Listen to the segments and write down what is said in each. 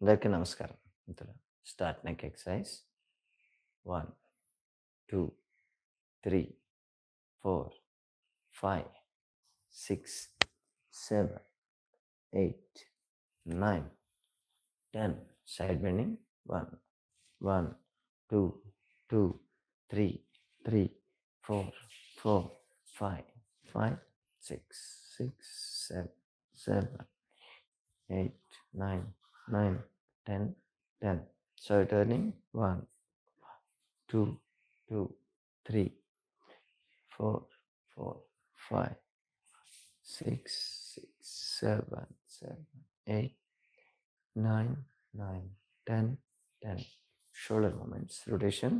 అందరికీ నమస్కారం. Start neck exercise 1, 2, 3, 4, 5, 6, 7, 8, 9, 10. Side bending. 1, 1, 2, 2, 3, 3, 4, 4, 5, 5, 6, 6, 7, 7, 8, 9, 9, 10, 10. So turning 1, 2, 2, 3, 4, 4, 5, 6, 6, 7, 7, 8, 9, 9, 10, 10. Shoulder movements. Rotation.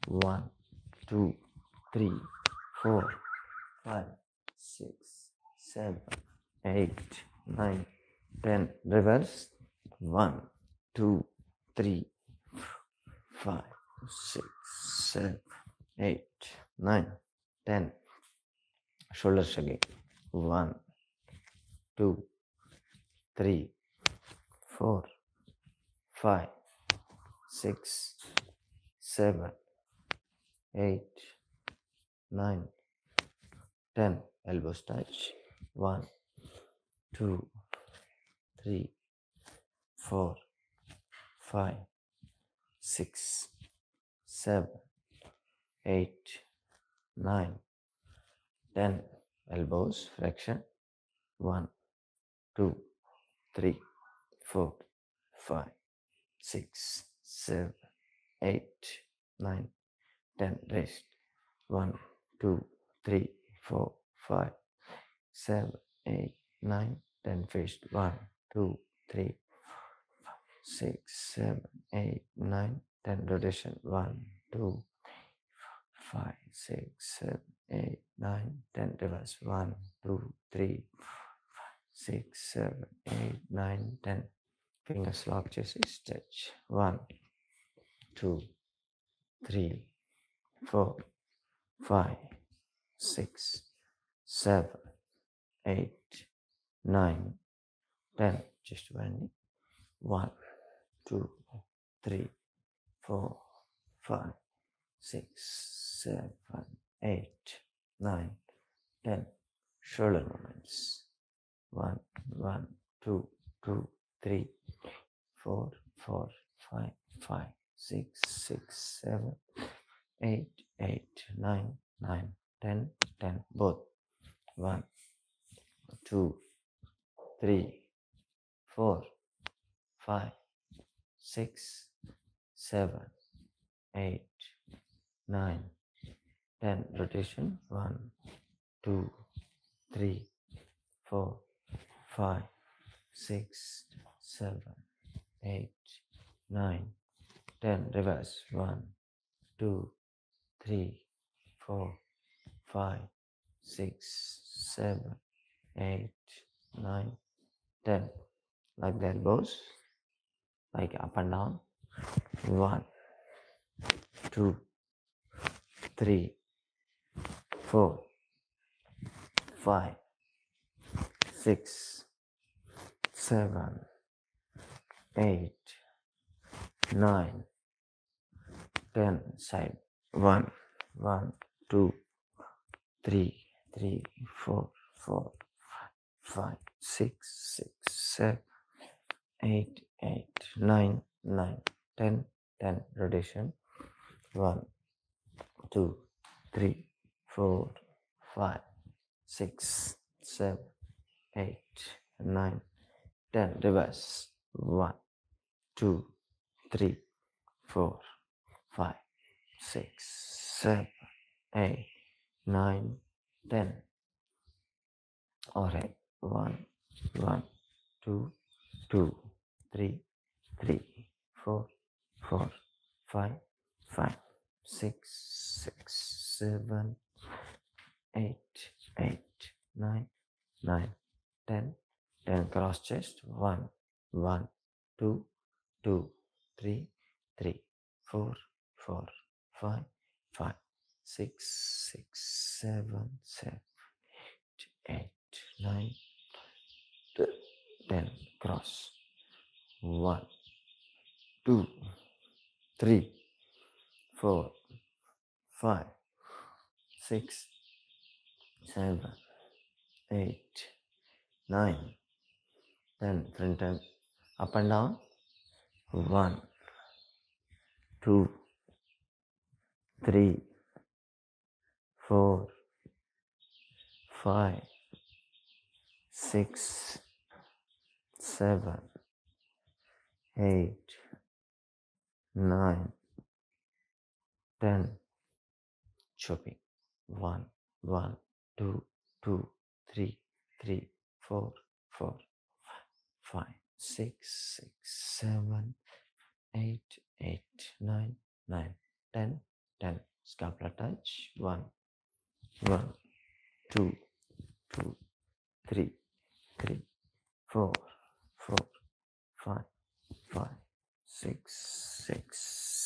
1, 2, 3, 4, 5, 6, 7, 8, 9, 10. Reverse. 1, 2, 3, 5, 6, 7, 8, 9, 10. Shoulders again. 1, 2, 3, 4, 5, 6, 7, 8, 9, 10. Elbows touch. 1, 2, 3, 4, 5, 6, 7, 8, 9, 10. Elbows flexion. 1, 2, 3, 4, 5, 6, 7, 8, 9, 10. Rest. 1, 2, 3, 4, 5, 7, 8, 9, 10. Fist. 1, 2, 3, 6, 7, 8, 9, 10. Rotation. 1, 2, 5, 6, 7, 8, 9, 10. Reverse. 1, 2, 3, 6, 7, 8, 9, 10. Fingers lock chest stretch. 1, 2, 3, 4, 5, 6, 7, 8, 9, 10. Just bending. 1, 2, 3, 4, 5, 6, 7, 8, 9, 10. Shoulder movements. 1, 1, 2, 2, 3, 4, 4, 5, 5, 6, 6, 7, 8, 8, 9, 9, 10, 10. Both. 1, 2, 3, 4, 5, 6, 7, 8, 9, 10. Rotation. 1, 2, 3, 4, 5, 6, 7, 8, 9, 10. Reverse. 1, 2, 3, 4, 5, 6, 7, 8, 9, 10. Like the elbows. Like up and down. 1, 2, 3, 4, 5, 6, 7, 8, 9, 10. Side. 1, 1, 2, 3, 3, 4, 4, 5, 6, 6, 7, 8, 8, 9, 9, 10, 10. Rotation. 1, 2, 3, 4, 5, 6, 7, 8, 9, 10. Reverse. 1, 2, 3, 4, 5, 6, 7, 8, 9, 10. Alright. 1, 1, 2, 2, 3, 3, 4, 4, 5, 5, 6, 6, 7, 8, 8, 9, 9, 10, 10. Cross chest. 1, 1, 2, 2, 3, 3, 4, 4, 5, 5, 6, 6, 7, 7, 8, 9, 10. Cross. 1, 2, 3, 4, 5, 6, 7, 8, 9, 10. Front time. Up and down. 1, 2, 3, 4, 5, 6, 7, 8, 9, 10. Chopping. 1, 1, 2, 2, 3, 3, 4, 4, 5, 6, 6, 7, 8, 8, 9, 9, 10, 10. Scapula touch. 1, 1, 2, 2, 3, 3, 4, 4, 5, 5, 6, 6,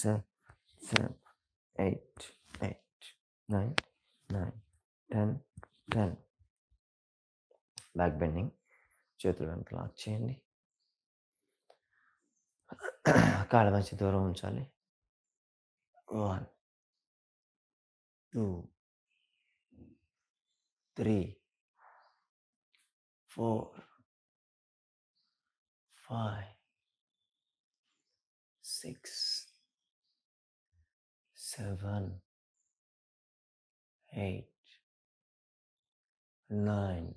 7, 7, 8, 8, 9, 9, 10, 10. Back bending. చేతులు వెనక lock చేయండి. కాళ్ళ మధ్య దూరం ఉంచాలి. 1, 2, 3, 4, 5, 6, 7, 8, 9,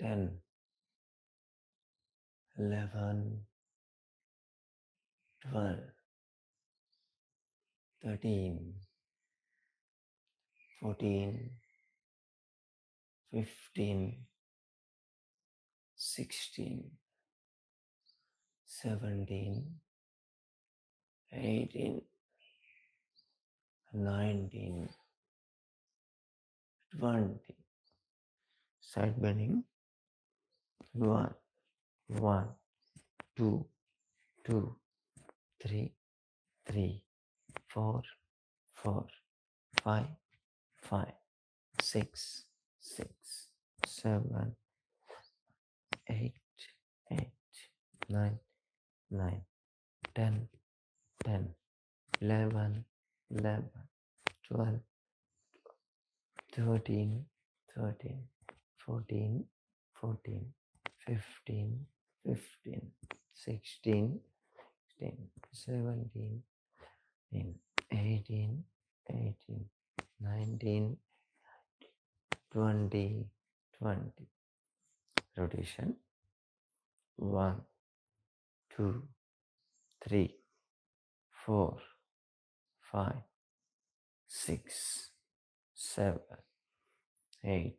10, 11, 12, 13, 14, 15, 16, 17, 18, 19, 20. Side bending. 1, 1, 2, 2, 3, 3, 4, 4, 5, 5, 6, 6, 7, 8, 8, 9, 9, 10, 10, 11, 11, 12, 13, 13, 14, 14, 15, 15, 16, 16, 17, 18, 18, 19, 20, 20. Rotation. 1, 2, 3, 4, 5, 6, 7, 8,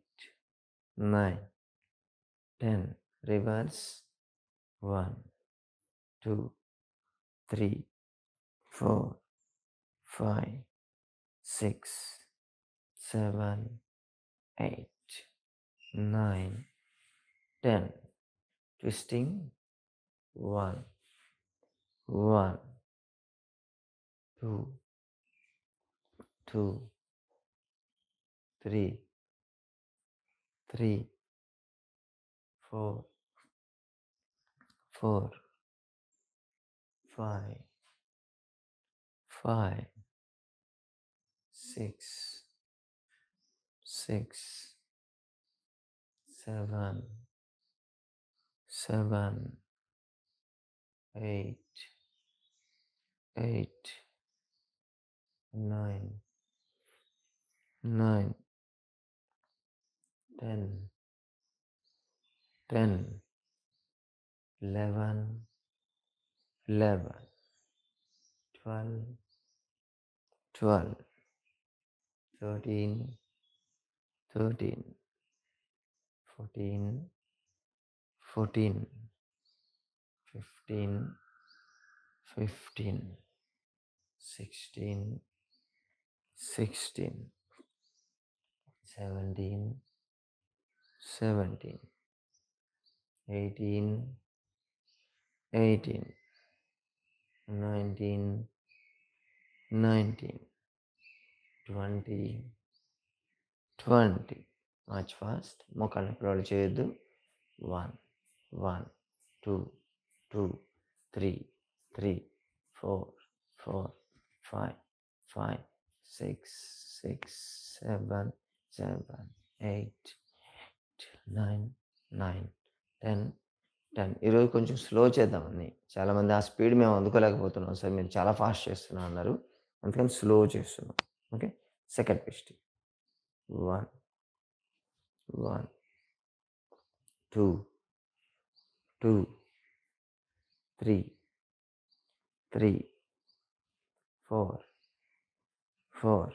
9, 10. Reverse. 1, 2, 3, 4, 5, 6, 7, 8, 9, 10. Twisting. 1, 1, 2, 2, 3, 3, 4, 4, 5, 5, 6, 6, 7, 7, 8, 8, 9, 9, 10, 10, 11, 11, 12, 12, 13, 13, 14, 14, 15, 15, 16, 16, 17, 17, 18, 18, 19, 19, 20, 20. March fast. మోకాళ్ళని role చేయొద్దు. 1, 1, 2, 2, 3, 3, 4, 4, 5, 5, 6, 6, 7, 7, 8, 9, 9, 10, 10. ఈరోజు కొంచెం స్లో చేద్దామని. చాలామంది ఆ స్పీడ్ మేము అందుకోలేకపోతున్నాం సార్, మీరు చాలా ఫాస్ట్ చేస్తున్నా అన్నారు. అందుకని స్లో చేస్తున్నాం. ఓకే, సెకండ్ పిస్టి. 1, 1, 2, 2, 3, 3, 4, 4,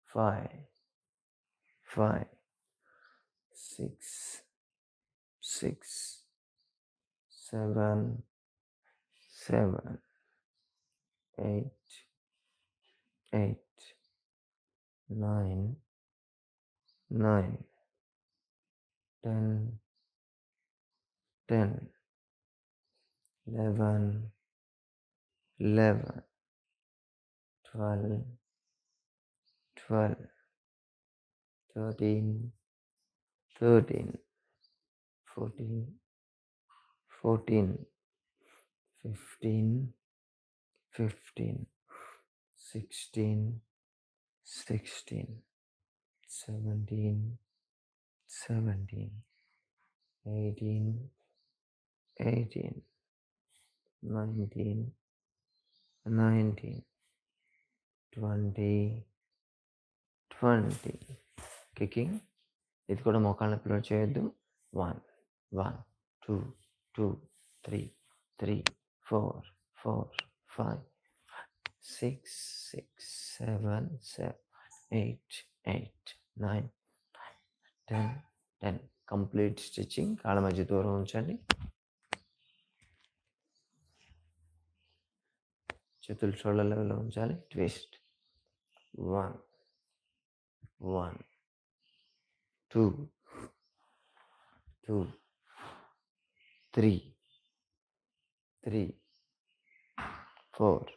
5, 5, 6, 6, 7, 7, 8, 8, 9, 9, 10, 10, 11, 11, 12, 12, 13, 13, 14, 14, 15, 15, 16, 16, 17, 17, 18, 18, 19, 19, 20, 20. కికింగ్. ఇది కూడా మోకాళ్ళ నొప్పిలో చేయొద్దు. 1, 1, 2, 2, 3, 3, 4, 4, 5, 6, 6, 7, 7, 8, 8, 9, 10, 10. Complete stitching. కాళ్ళ మధ్య దూరం ఉంచండి. చేతులు షోల్డర్ లెవెల్లో ఉంచాలి. ట్విస్ట్. 1, 1, 2, 2, 3, 3, 4,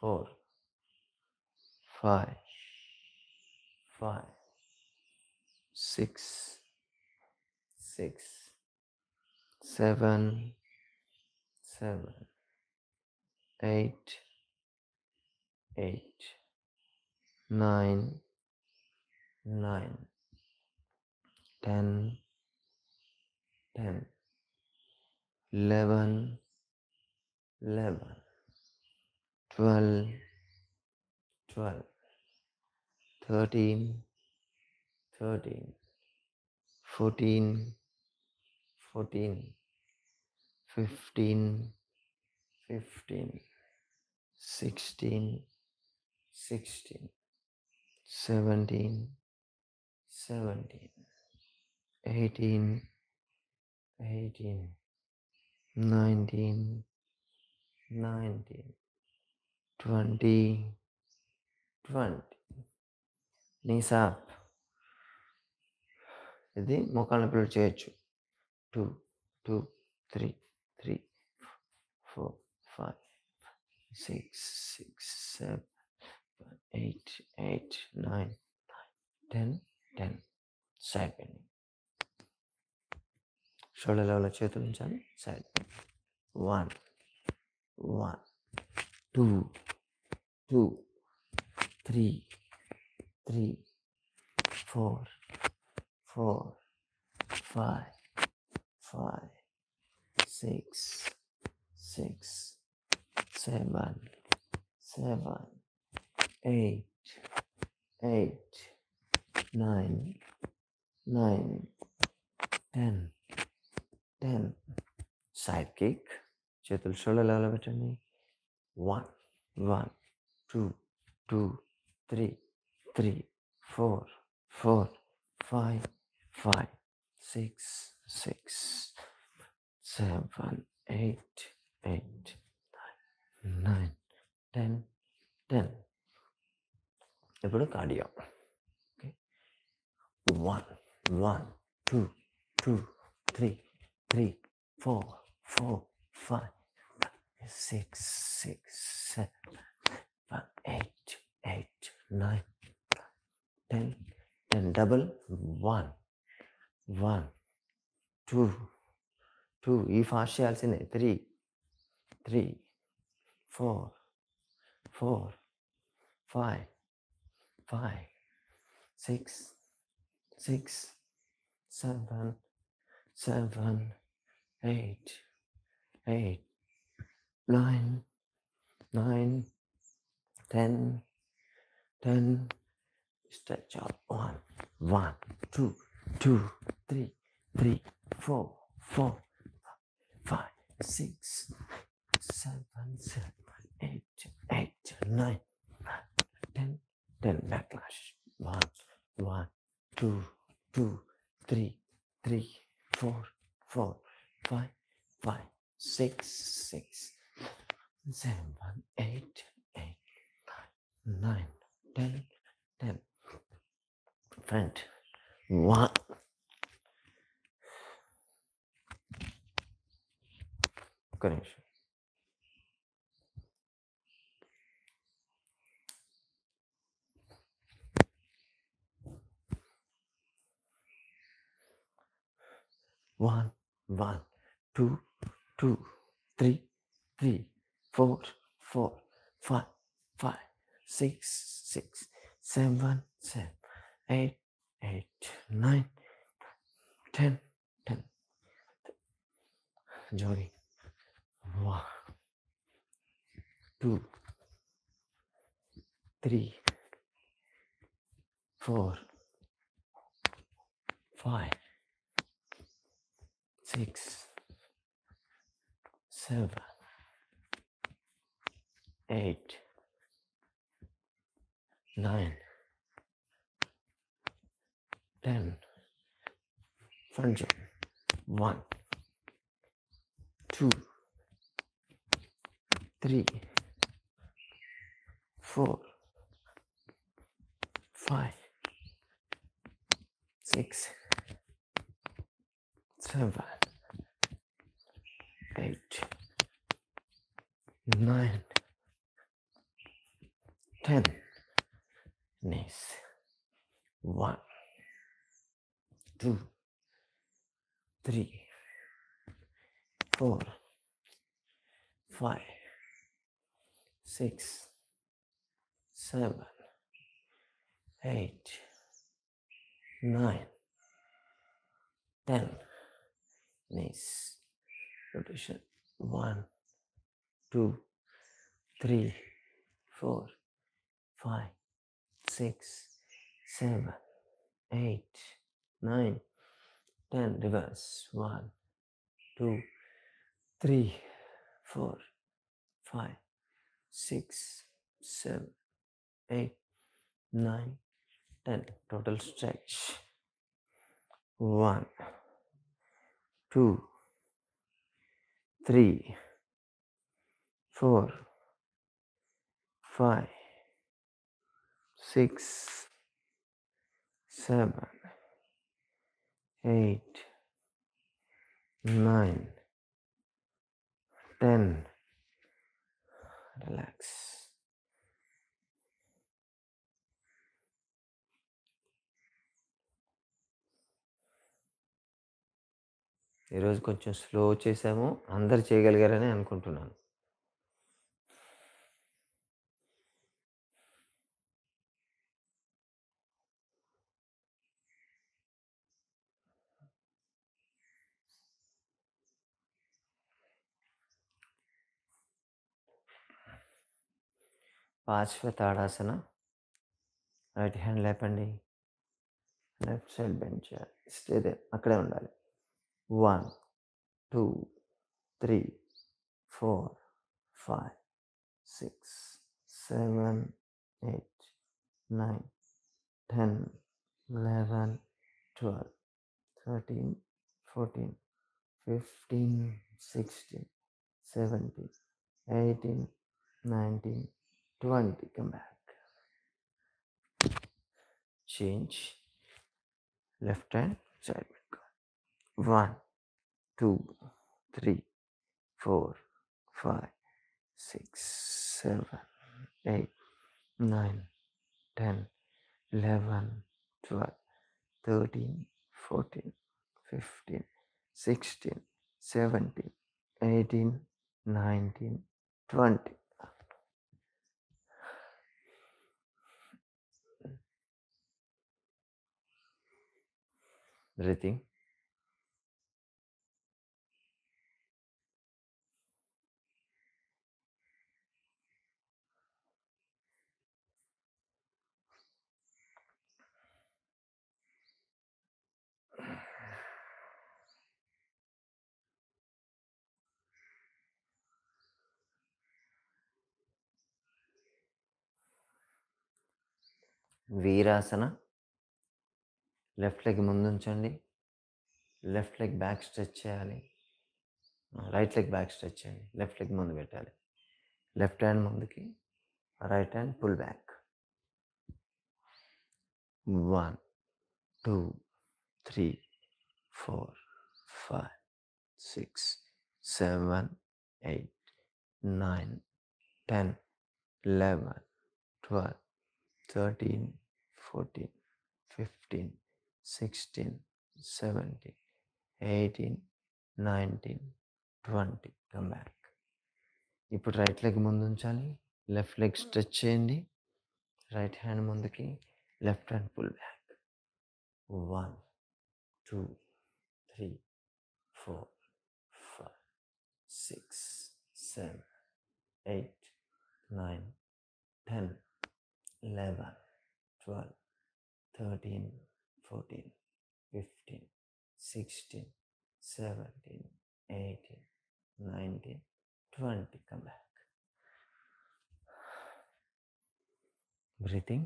4, 5, 5, 6, 6, 7, 7, 8, 8, 9, 9, 10, 10, 11, 11, 12, 12, 13, 13, 14, 14, 15, 15, 16, 16, 17, 17, 18, 18, 19, 19, 20, 20. knees up. ఇది మోకాళ్ళ నొప్పిలో చేయొచ్చు. 2, 2, 3, 3, 4, 5, 6, 6, 7, 8, 8, 9, 10, 10. Side bending. షోల్డర్ లెవెల్లో చేతులు ఉంచాలి. సైడ్ 1, 1, 2, 2, 3, 3, 4, 4, 5, 5, 6, 6, 7, 7, 8, 8, 9, 9, 10, 10. Side kick. చేతులు షోల్డర్ లెవెల్లో పెట్టండి. 1, 1, 2, 2, 3, 3, 4, 4, 5, 5, 6, 6, 7, 8, 8, 9, 10, 10. ఇప్పుడు కార్డియో. ఓకే, 1, 1, 2, 2, 3, 3, 4, 4, 5, 6, 6, 7, 8, 8, 9, 10, 10. Double. 1, 1, 2, 2 ఈ ఫాస్ట్ చేయాల్సిందే 3 3 4 4 5 5 6 6 7 7 8 8 9 9 10 10 stretch out 1 1 2 2 3 3 4 4 5 6 7 7 8 8 9 10 10 backlash 1 1 2 2 3 3 4 4 5 5 6 6 7 8 8 9 10 10 front 1 ఒక్క నిమిషం One, one, two, two, three, three, four, four, five, five, six, six, seven, seven, eight, eight, nine, 10, 10. Johnny. 1, 2, 3, 4, 5, 6, 7, 8, 9, 10. Front jump. 1, 2, 3, 4, 5, 6, 7, 8, 9, 10. Knees. 1, 2, 3, 4, 5, 6, 7, 8, 9, 10. Knees. Rotation. 1, 2, 3, 4, 5, 6, 7, 8, 9, 10. Reverse. 1, 2, 3, 4, 5, 6, 7, 8, 9, 10. Total stretch. 1, 2, 3, 4, 5, 6, 7, 8, 9, 10. Relax. ఈరోజు కొంచెం slow చేసాము, అందరు చేయగలిగారని అనుకుంటున్నాను. పార్శ్వతాడాసన. Right hand లేపండి, left side bend చేయాలి. Stay they, అక్కడే ఉండాలి. 1, 2, 3, 4, 5, 6, 7, 8, 9, 10, 11, 12, 13, 14, 15, 16, 17, 18, 19, 20. Come back. Change. Left hand, side. 1, 2, 3, 4, 5, 6, 7, 8, 9, 10, 11, 12, 13, 14, 15, 16, 17, 18, 19, 20. Breathing. వీరాసన. లెఫ్ట్ లెగ్ ముందుంచండి. లెఫ్ట్ లెగ్ బ్యాక్ స్ట్రెచ్ చేయాలి. రైట్ లెగ్ బ్యాక్ స్ట్రెచ్ చేయండి. లెఫ్ట్ లెగ్ ముందు పెట్టాలి. లెఫ్ట్ హ్యాండ్ ముందుకి, right hand pull back. 1, 2, 3, 4, 5, 6, 7, 8, 9, 10, 11, 12, 13, 14, 15, 16, 17, 18, 19, 20. Come back. ఇప్పుడు రైట్ లెగ్ ముందు ఉంచాలి. లెఫ్ట్ లెగ్ స్ట్రెచ్ చేయండి. రైట్ హ్యాండ్ ముందుకి, left hand pull back. 1, 2, 3, 4, 5, 6, 7, 8, 9, 10, 11, 12, 13, 14, 15, 16, 17, 18, 19, 20. Come back. Breathing.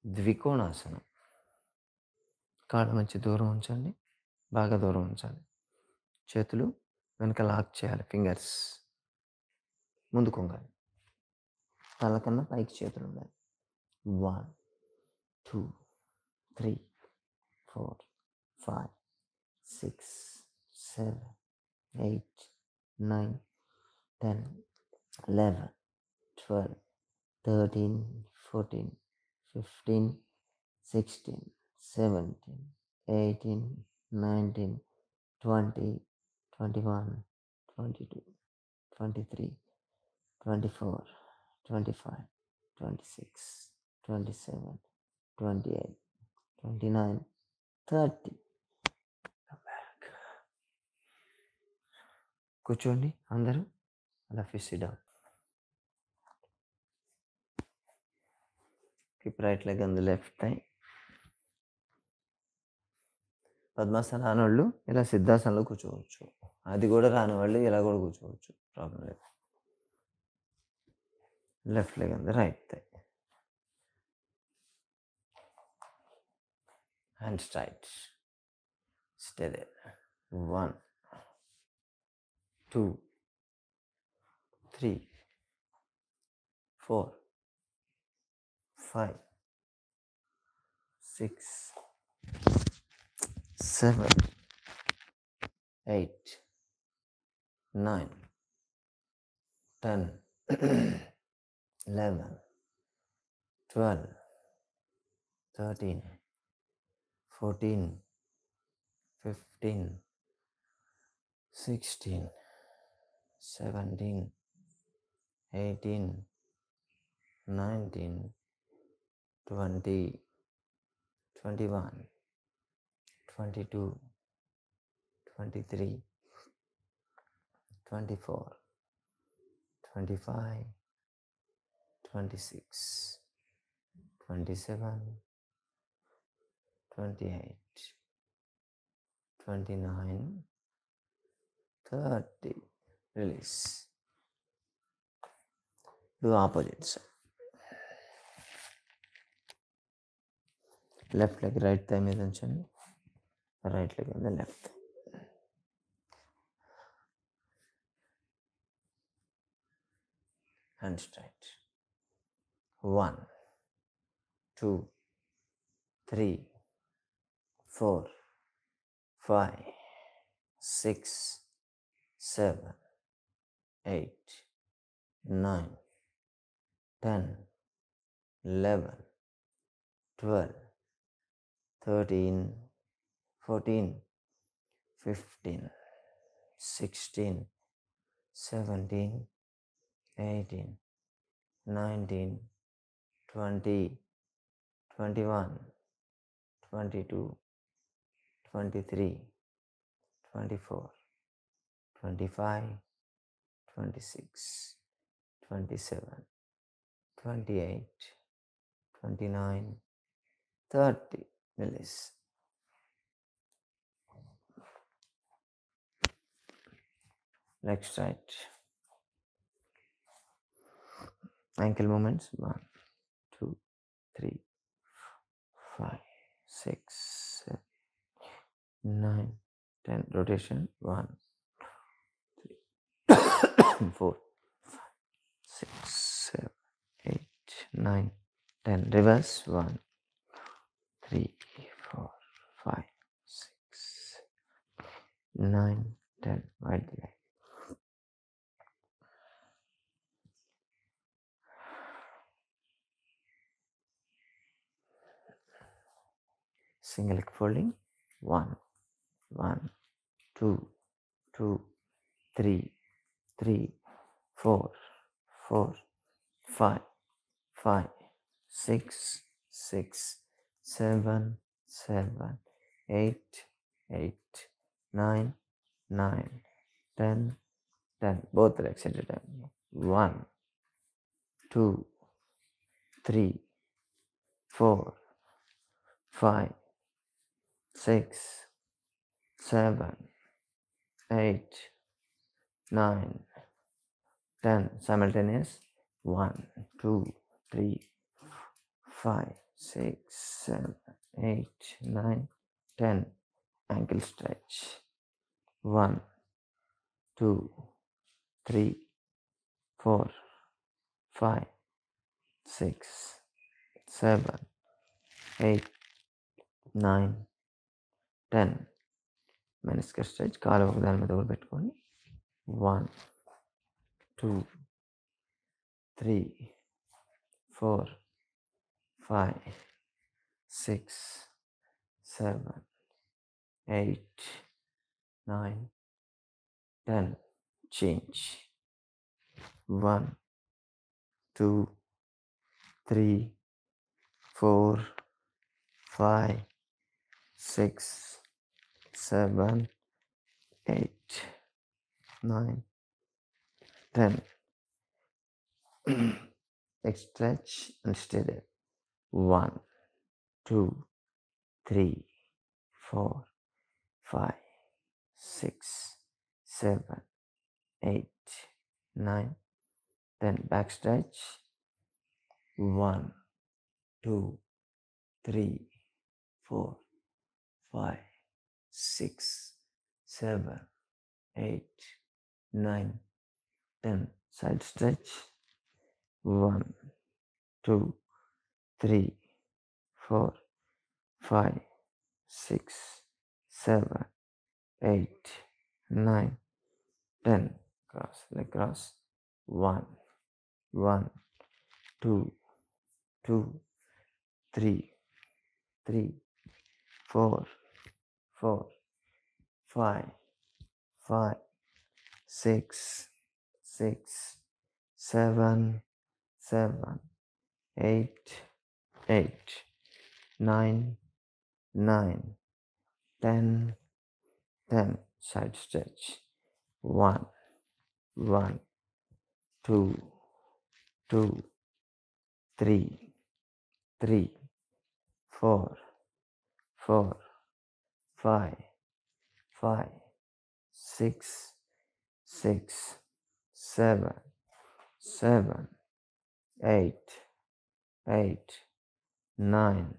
ద్వికోణాసనం. కాళ్ళ మధ్య దూరం ఉంచండి. బాగా దూరం ఉంచాలి. చేతులు వెనక లాక్ చేయాలి. ఫింగర్స్ ముందుకు ఉండాలి. తల కన్నా పైకి చేతులు ఉండాలి. 1, 2, 3, 4, 5, 6, 7, 8, 9, 10, 11, 12, 13, 14, 15, 16, 17, 18, 19, 20, 21, 22, 23, 24, 25, 26, 27, 28, 29, 30. Come back. కూర్చోండి అందరూ. అలా fish down. Keep right leg on the left thigh. పద్మాసనం రాని వాళ్ళు ఇలా సిద్ధాసనంలో కూర్చోవచ్చు. అది కూడా రాని వాళ్ళు ఇలా కూడా కూర్చోవచ్చు. ప్రాబ్లం లేదు. Left leg on the right thigh. Hands tight. Stay there. 1, 2, 3, 4, 5, 6, 7, 8, 9, 10, 11, 12, 13, 14, 15, 16, 17, 18, 19, 20, 21, 22, 23, 24, 25, 26, 27, 28, 29, 30. Release. Do opposite side. Left leg right thigh మీద ఉంచండి. Right leg on the left thigh. Hands straight. 1, 2, 3, 4, 5, 6, 7, 8, 9, 10, 11, 12, 13, 14, 15, 16, 17, 18, 19, 20, 21, 22, 23, 24, 25, 26, 27, 28, 29, 30. Release. Leg straight. Ankle movements. 1, 2, 3, 5, 6, 7, 9, 10. Rotation. 1, 4, 6, 7, 8, 9, 10. Reverse. 1, 3, 4, 5, 6, 9, 10. Right leg. Single leg folding. 1, 1, 2, 2, 3, 3, 4, 4, 5, 5, 6, 6, 7, 7, 8, 8, 9, 9, 10, 10. Both legs at a time. 1, 2, 3, 4, 5, 6, 7, 8, 9, 10. Simultaneous. 1, 2, 3, 5, 6, 7, 8, 9, 10. Ankle stretch. 1, 2, 3, 4, 5, 6, 7, 8, 9, 10. Meniscus stretch. కాలు ఒక దాని మీద ఒకటి పెట్టుకొని 1, 2, 3, 4, 5, 6, 7, 8, 9, 10. Change. 1, 2, 3, 4, 5, 6, 7, 8, 9, 10. Stretch and stay there. 1, 2, 3, 4, 5, 6, 7, 8, 9, 10. Back stretch. 1, 2, 3, 4, 5, 6, 7, 8, 9, 10. Side stretch. 1, 2, 3, 4, 5, 6, 7, 8, 9, 10. Cross, leg cross. 1, 1, 2, 2, 3, 3, 4, 4, 5, 5, 6, 6, 7, 7, 8, 8, 9, 9, 10, 10. Side stretch. 1, 1, 2, 2, 3, 3, 4, 4, 5, 5, 6, 6, 7, 7, 8, 8, 9,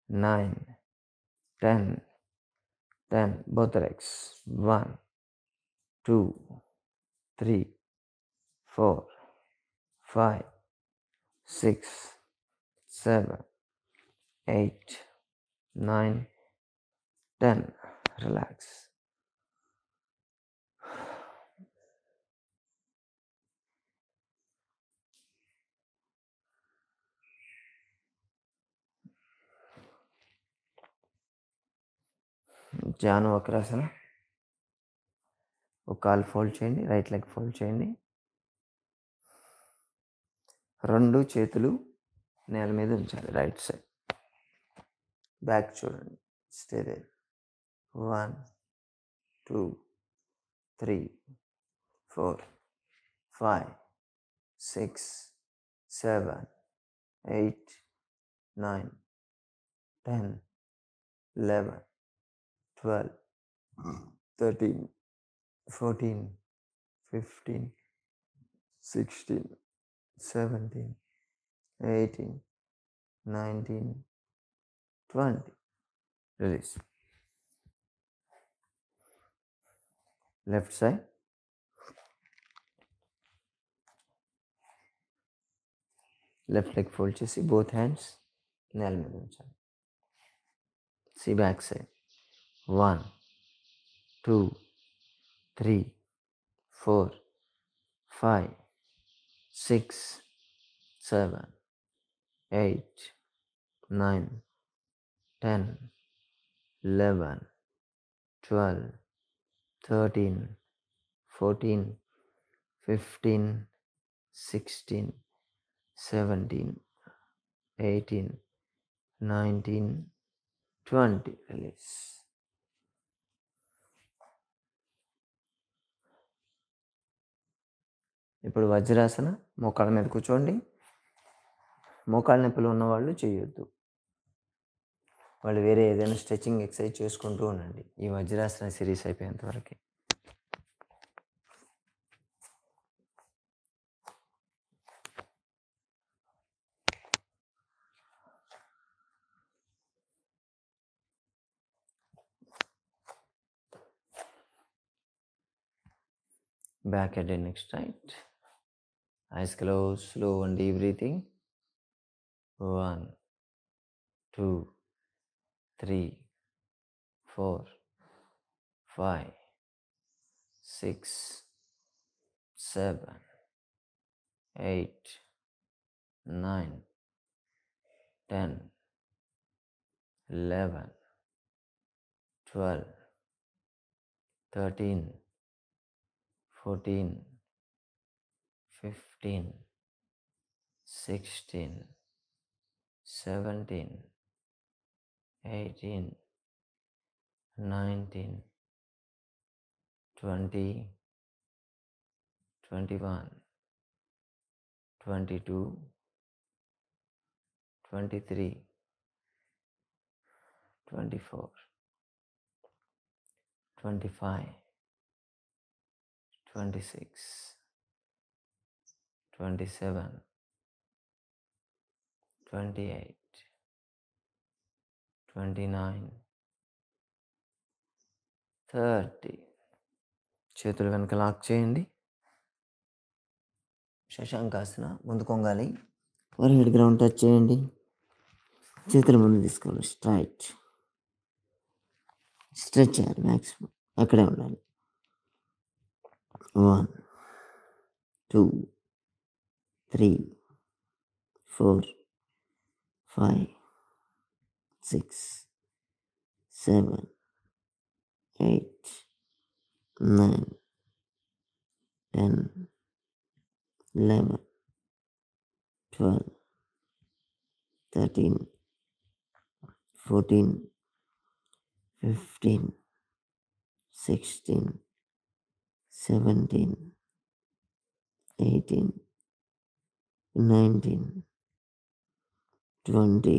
9, 10, 10. Both legs. 1, 2, 3, 4, 5, 6, 7, 8, 9, 10. Relax. Janu వక్రాసన. ఒక కాలు fold చేయండి, right leg fold చేయండి. 2 చేతులు నేల మీద ఉంచాలి, రైట్ సైడ్. బ్యాక్ చూడండి, stay there. 1, 2, 3, 4, 5, 6, 7, 8, 9, 10, 11, 12, 13, 14, 15, 16, 17, 18, 19, 20. Release. Left side. Left leg fold చేసి both hands నేల మీద ఉంచాలి. See back side. 1, 2, 3, 4, 5, 6, 7, 8, 9, 10, 11, 12, 13, 14, 15, 16, 17, 18, 19, 20. Release. ఇప్పుడు వజ్రాసన. మోకాళ్ళ మీద కూర్చోండి. మోకాళ్ళ నొప్పులు ఉన్నవాళ్ళు చేయొద్దు. వాళ్ళు వేరే ఏదైనా స్ట్రెచింగ్ ఎక్సర్సైజ్ చేసుకుంటూ ఉండండి ఈ వజ్రాసన సిరీస్ అయిపోయేంత వరకు. Back head and neck straight. Eyes closed, slow and deep breathing. 1, 2, 3, 4, 5, 6, 7, 8, 9, 10, 11, 12, 13, 14, 15, 16, 17, 18, 19, 20, 21, 22, 23, 24, 25, 26, 27, 28, 29, 30. చేతులు వెనక లాక్ చేయండి. శశాంకాసన. ముందు కొంగాలి, ఫోర్ హెడ్ గ్రౌండ్ టచ్ చేయండి. చేతులు ముందు తీసుకోవాలి, స్ట్రైట్. స్ట్రెచ్ చేయాలి మ్యాక్సిమం, అక్కడే ఉండాలి. 1, 2, 3, 4, 5, 6, 7, 8, 9, 10, 11, 12, 13, 14, 15, 16, 17, 18, 19, 20,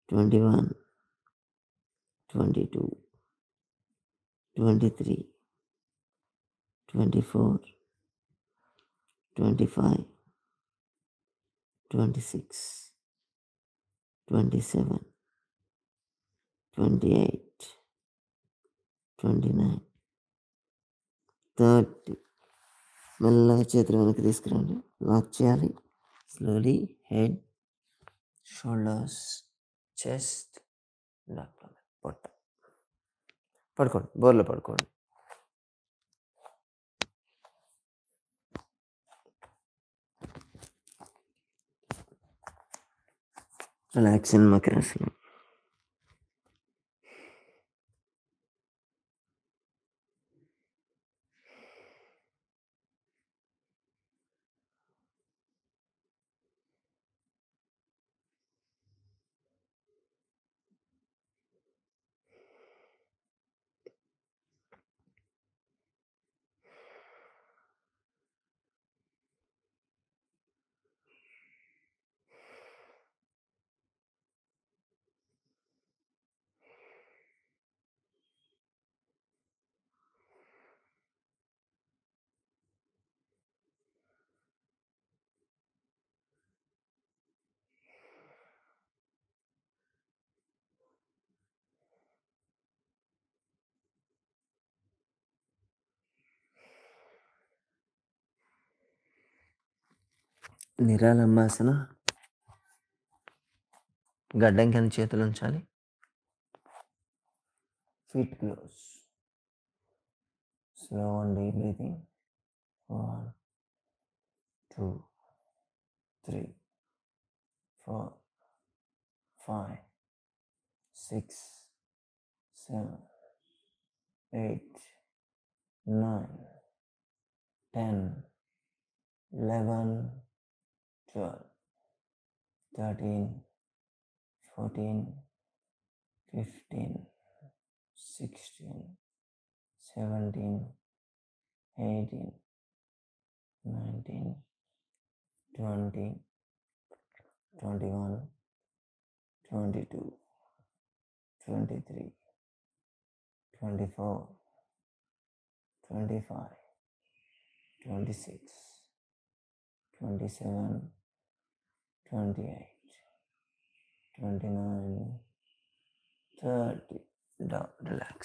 21, 22, 23, 24, 25, 26, 27, 28, 29, 30. మెల్లగా చేతులు వెనక్కి తీసుకురండి, లాక్ చేయాలి. స్లోలీ హెడ్, షోల్డర్స్, చెస్ట్, పొట్ట. పడుకోండి, బోర్లో పడుకోండి. రిలాక్స్ ఇన్ మకరాసనం. నిరాళంబాసన. గడ్డం కింద చేతులు ఉంచాలి. Feet close. Slow and deep breathing. 1, 2, 3, 4, 5, 6, 7, 8, 9, 10, 11, 12, 13, 14, 15, 16, 17, 18, 19, 20, 21, 22, 23, 24, 25, 26, 27, 28, 29, 30. Down, relax.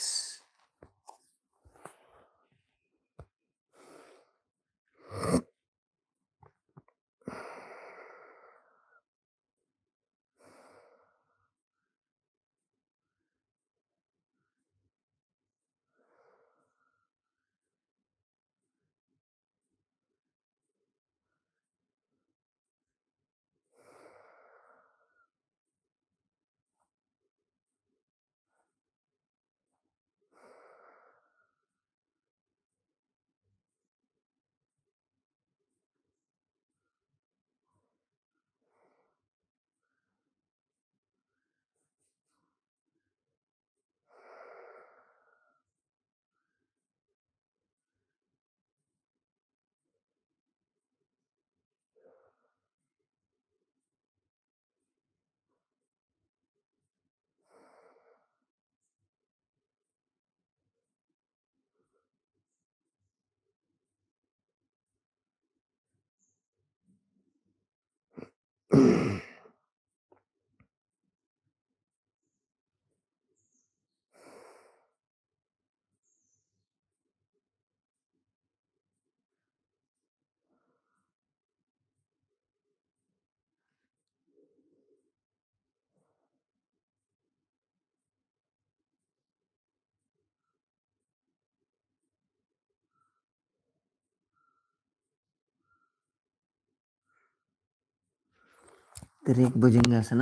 తిరిగి భుజంగాసన.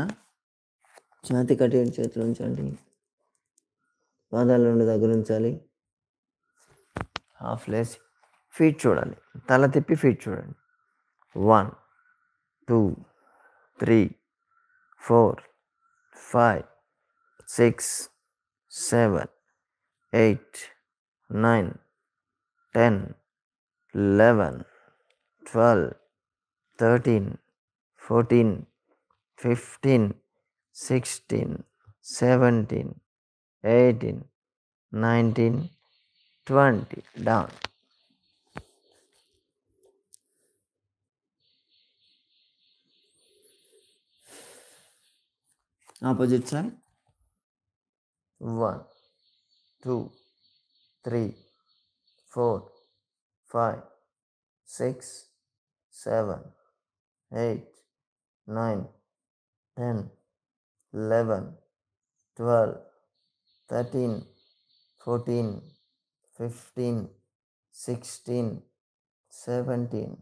ఛాతి కట్టి చేతులు ఉంచండి. పాదాల నుండి దగ్గర ఉంచాలి. హాఫ్ లేసి ఫీట్ చూడాలి. తల తిప్పి ఫీట్ చూడండి. 1, 2, 3, 4, 5, 6, 7, 8, 9, 10, 11, 12, 13, 14, 15, 16, 17, 18, 19, 20. Down. Opposite side. 1, 2, 3, 4, 5, 6, 7, 8, 9, 10, 11, 12, 13, 14, 15, 16, 17,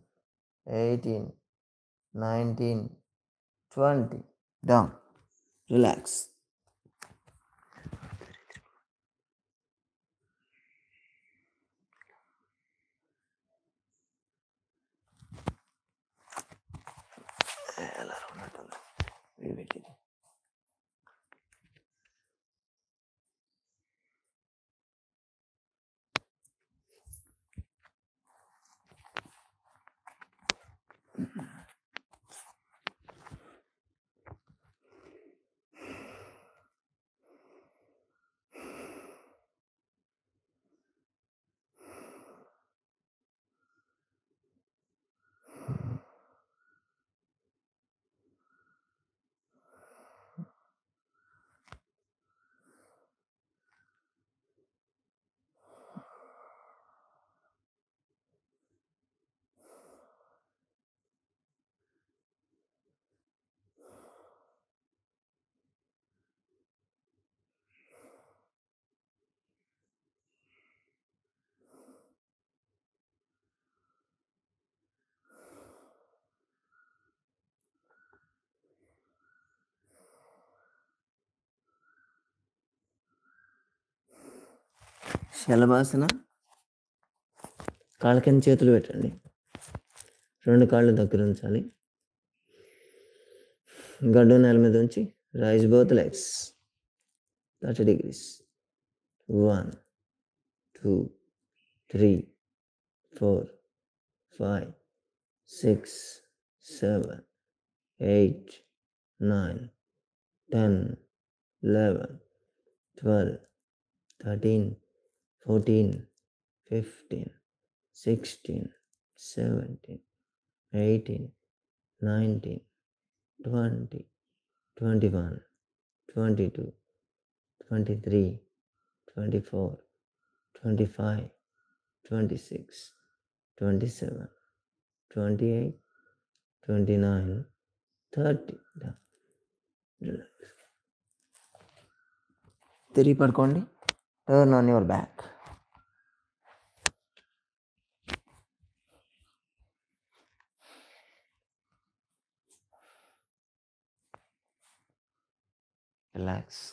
18, 19, 20. Down. Relax. ఎలా ఉన్నట్టుంది పెట్టింది. శలభాసన. కాళ్ళ కింద చేతులు పెట్టండి. 2 కాళ్ళు దగ్గర ఉంచాలి. గడ్డు నేల మీద ఉంచి రైజ్ బోత్ లెగ్స్ 30 degrees. 1, 2, 3, 4, 5, 6, 7, 8, 9, 10, 11, 12, 13, 14, 15, 16, 17, 18, 19, 20, 21, 22, 23, 24, 25, 26, 27, 28, 29, 30. తిరిగి పడుకోండి. Turn on your back. Relax.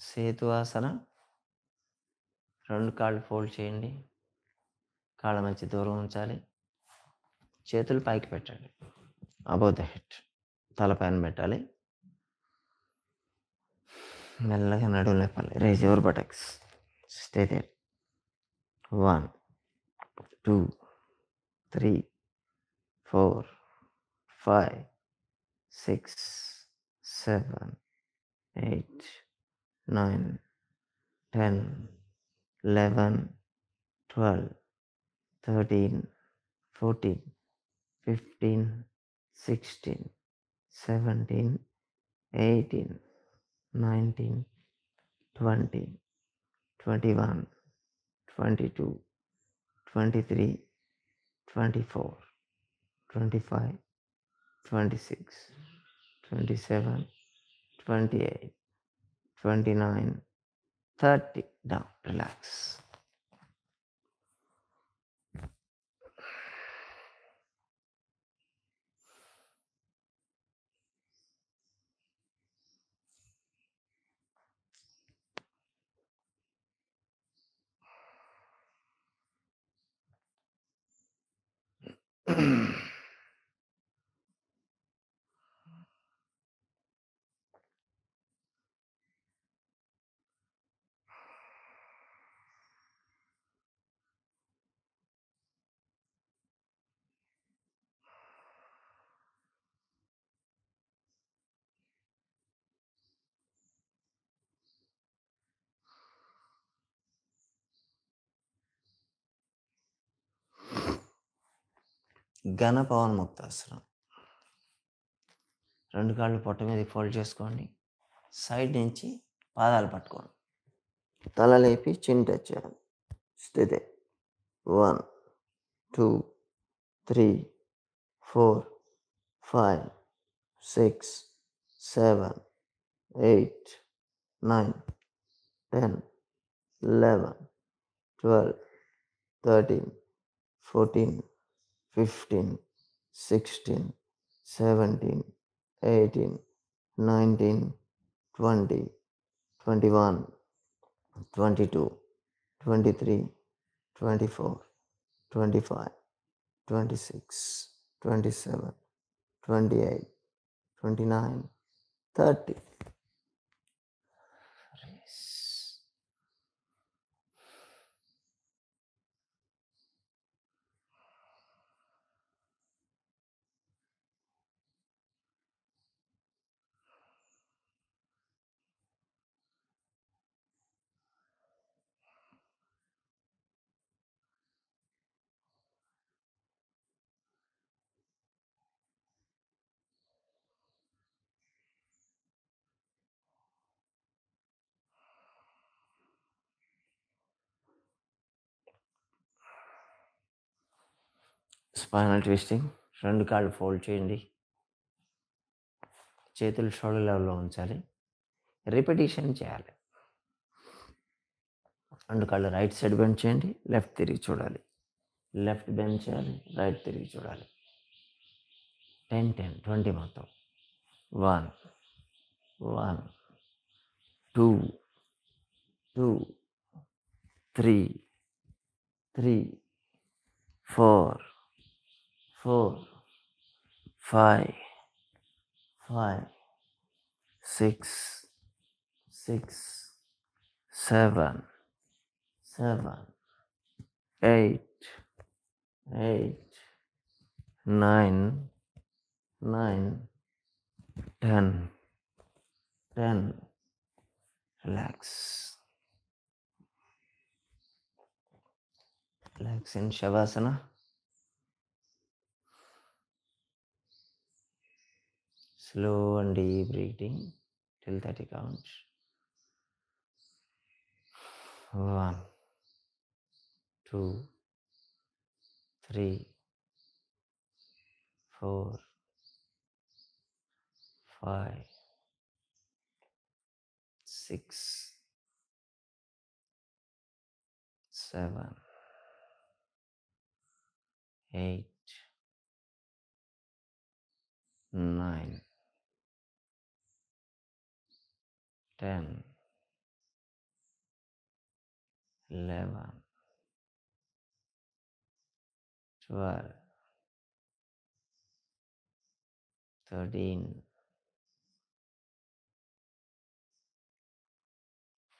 సేతు ఆసన. 2 కాళ్ళు ఫోల్డ్ చేయండి. కాళ్ళ మధ్య దూరం ఉంచాలి. చేతులు పైకి పెట్టండి. Above the head. తలపైన పెట్టాలి. మెల్లగా నడుము లేపాలి. Raise your buttocks. Stay there. 1, 2, 3, 4, 5, 6, 7, 8, 9, 10, 11, 12, 13, 14, 15, 16, 17, 18, 19, 20, 21, 22, 23, 24, 25, 26, 27, 28, 29, 30. Down, relax. ఘన పవన్ముక్తాసనం. 2 కాళ్ళు పొట్ట మీదకి ఫోల్డ్ చేసుకోండి. సైడ్ నుంచి పాదాలు పట్టుకోండి. తల లేపి చిన్ టచ్ చేయాలి. స్థితి 1, 2, 3, 4, 5, 6, 7, 8, 9, 10, 11, 12, 13, 14, 15, 16, 17, 18, 19, 20, 21, 22, 23, 24, 25, 26, 27, 28, 29, 30. Release. Spinal twisting. 2 కాళ్ళు ఫోల్డ్ చేయండి. చేతులు షోల్డర్ లెవెల్లో ఉంచాలి. రిపిటేషన్ చేయాలి. 2 కాళ్ళు రైట్ సైడ్ బెండ్ చేయండి. లెఫ్ట్ తిరిగి చూడాలి. లెఫ్ట్ బెండ్ చేయాలి. రైట్ తిరిగి చూడాలి. 10, 10, 20 మొత్తం. 1, 1, 2, 2, 3, 3, 4, 4, 5, 5, 6, 6, 7, 7, 8, 8, 9, 9, 10, 10. Relax. Relax in Shavasana. Slow and deep breathing till 30 counts. 1, 2, 3, 4, 5, 6, 7, 8, 9, 10, 11, 12, 13,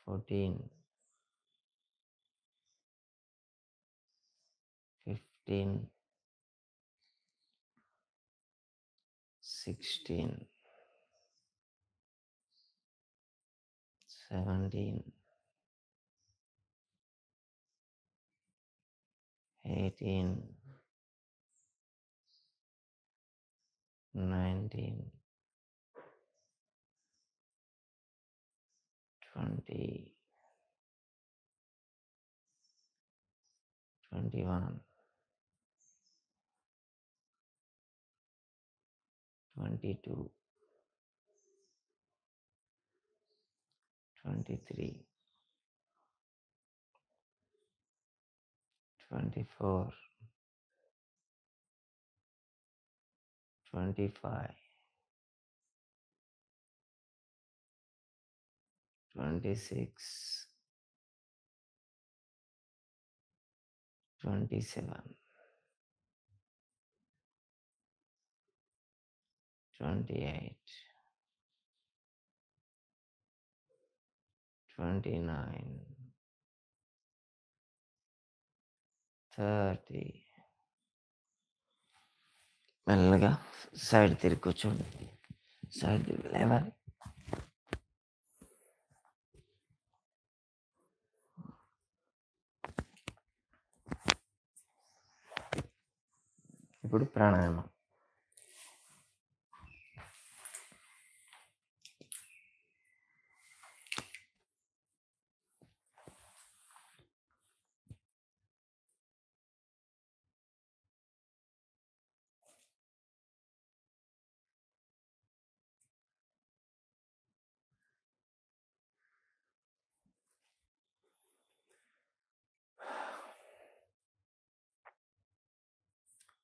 14, 15, 16, 17, 18, 19, 20, 21, 22, 23, 24, 25, 26, 27, 28, 29, 30. మెల్లగా సైడ్ తిరిగి కూర్చోండి. సైడ్ తిరిగి లేవాలి. ఇప్పుడు ప్రాణాయామం.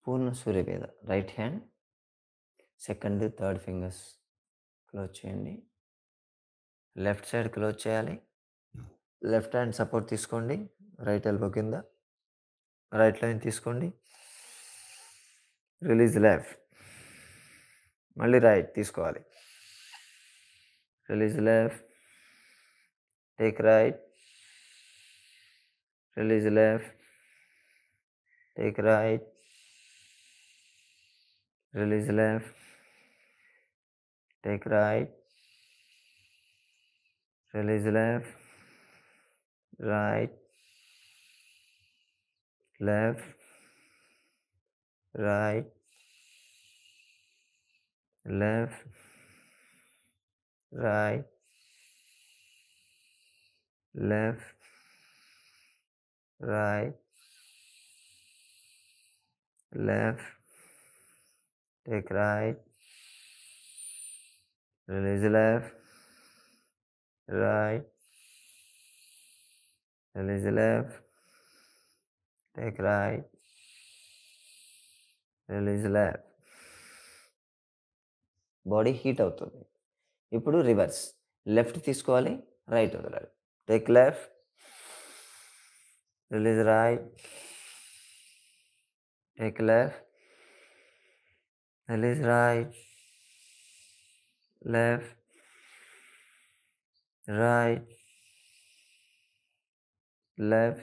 పూర్ణ సూర్యభేద. Right hand second third fingers close చేయండి. లెఫ్ట్ సైడ్ క్లోజ్ చేయాలి. లెఫ్ట్ హ్యాండ్ సపోర్ట్ తీసుకోండి. రైట్ ఎల్బో కింద. రైట్ లైన్ తీసుకోండి. Release left. మళ్ళీ రైట్ తీసుకోవాలి. Release left. Take right. Release left. Take right. Release left. Take right. Release left. Right. Left. Right. Left. Right. Left. Right. Left. Take right. Release left. Right. Release left. Take right. Release left. Body heat అవుతుంది. ఇప్పుడు reverse. Left తీసుకోవాలి. Right వదలాలి. Take left. Release right. Take left. Release right. Left. Right. Left.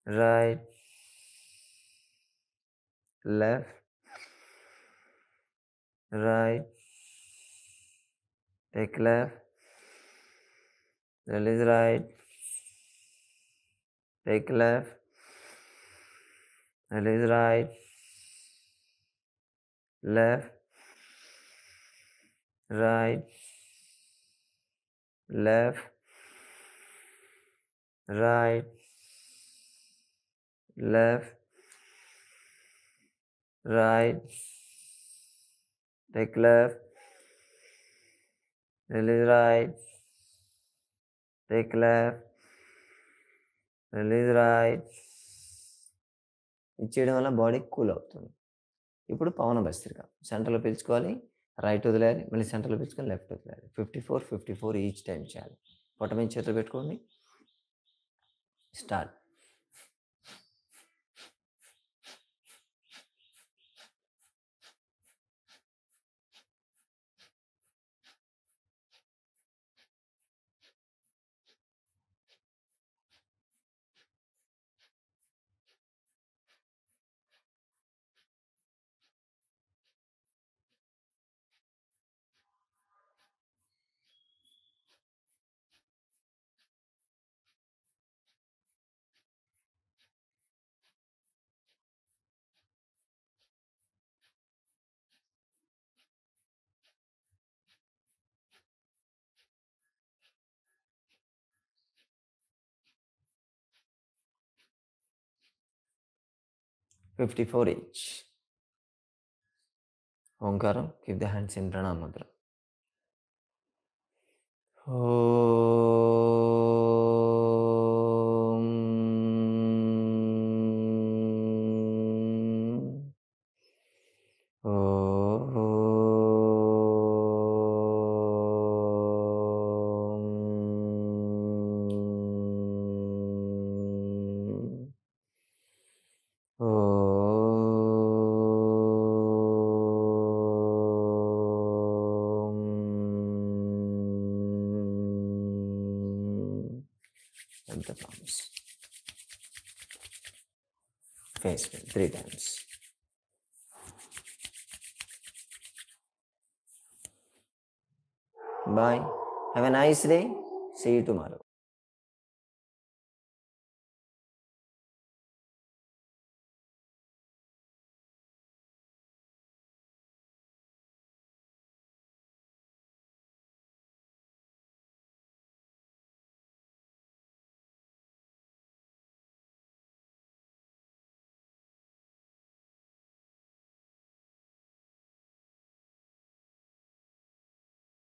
Right. Left. Right. Take left. Release right. Take left. Release right. Left. Right. Left. Right. Left. Right. Take left. Release right. Take left. Release right. ఇది చేయడం వల్ల body cool అవుతుంది. ఇప్పుడు పవన భస్త్రిక. సెంటర్లో పీల్చుకోవాలి. Right వదిలేయాలి. మళ్ళీ సెంటర్లో పీల్చుకొని లెఫ్ట్ వదిలేయాలి. 54, 54 ఈచ్ టైం చేయాలి. పొట్ట మీద చేతులు పెట్టుకోండి. Start. $54 each. Omkaram, keep the hands in Pranam Mudra. And the palms. Face 3 times. Bye. Have a nice day. See you tomorrow.